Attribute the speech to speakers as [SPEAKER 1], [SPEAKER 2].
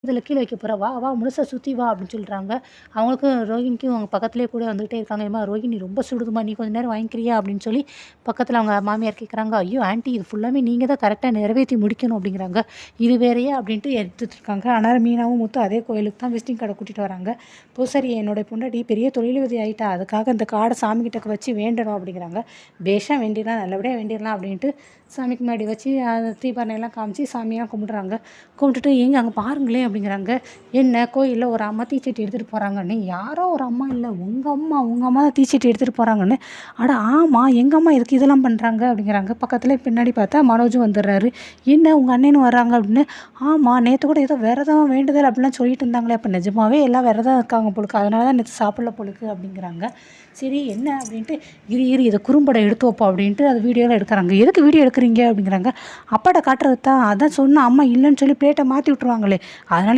[SPEAKER 1] இதில் கீழே வைக்க போகிற வா வா முழுசாக சுற்றி வா அப்படின்னு சொல்கிறாங்க. அவங்களுக்கும் ரோஹிணிக்கும் அவங்க பக்கத்துலேயே கூட வந்துகிட்டே இருக்காங்க. ஏம்மா ரோஹிணி ரொம்ப சுடுதுமா, நீ கொஞ்சம் நேரம் வாங்கிக்கிறியா அப்படின்னு சொல்லி பக்கத்தில் அவங்க மாமியார் கேட்குறாங்க. ஐயோ ஆண்டி, இது ஃபுல்லாமே நீங்கள் தான் கரெக்டாக நிறைவேற்றி முடிக்கணும் அப்படிங்கிறாங்க. இது வேறையா அப்படின்ட்டு எடுத்துகிட்டு இருக்காங்க. ஆனால் மீனாவும் முத்து அதே கோயிலுக்கு தான் விசிட்டிங் கார்டை கூட்டிகிட்டு வராங்க. பூசாரி, என்னோட பொண்டாட்டி பெரிய தொழிலதிபதி ஆகிட்டா, அதுக்காக இந்த கார்டை சாமிக்கிட்ட வச்சு வேண்டணும் அப்படிங்கிறாங்க. பேஷா வேண்டிடலாம், நல்லபடியாக வேண்டிடலாம் அப்படின்ட்டு சாமிக்கு முன்னாடி வச்சு தீபாரணையெல்லாம் காமிச்சு சாமியாக கும்பிட்றாங்க. கும்பிட்டுட்டு ஏங்க அங்கே பாருங்களேன் அப்படிங்கிறாங்க. என்ன கோயிலில் ஒரு அம்மா தீச்சட்டி எடுத்துகிட்டு போகிறாங்கன்னு. யாரோ ஒரு அம்மா இல்லை, உங்கள் அம்மா தான் தீச்சட்டி எடுத்துகிட்டு போகிறாங்கன்னு. அட ஆமாம், எங்கள் அம்மா இதுக்கு இதெல்லாம் பண்ணுறாங்க அப்படிங்கிறாங்க. பக்கத்தில் பின்னாடி பார்த்தா மனோஜும் வந்துடுறாரு. என்ன உங்கள் அண்ணனும் வர்றாங்க அப்படின்னு. ஆமாம், நேற்று கூட ஏதோ விரதம் வேண்டுதல் அப்படிலாம் சொல்லிட்டு இருந்தாங்களே, அப்போ நிஜமாவே எல்லாம் விரதம் இருக்காங்க பொழுக்கு, அதனால தான் நேற்று சாப்பிடல பொழுக்கு அப்படிங்கிறாங்க. சரி என்ன அப்படின்ட்டு இரு இதை குறும்படம் எடுத்து வைப்போம் அப்படின்ட்டு அது வீடியோவில் எடுக்கிறாங்க. எதுக்கு வீடியோ எடுக்கிறீங்க அப்படிங்கிறாங்க. அப்பாட்ட காட்டுறது தான், அதான் சொன்ன அம்மா இல்லைன்னு சொல்லி பிளேட்டை மாற்றி விட்ருவாங்களே, அதனால்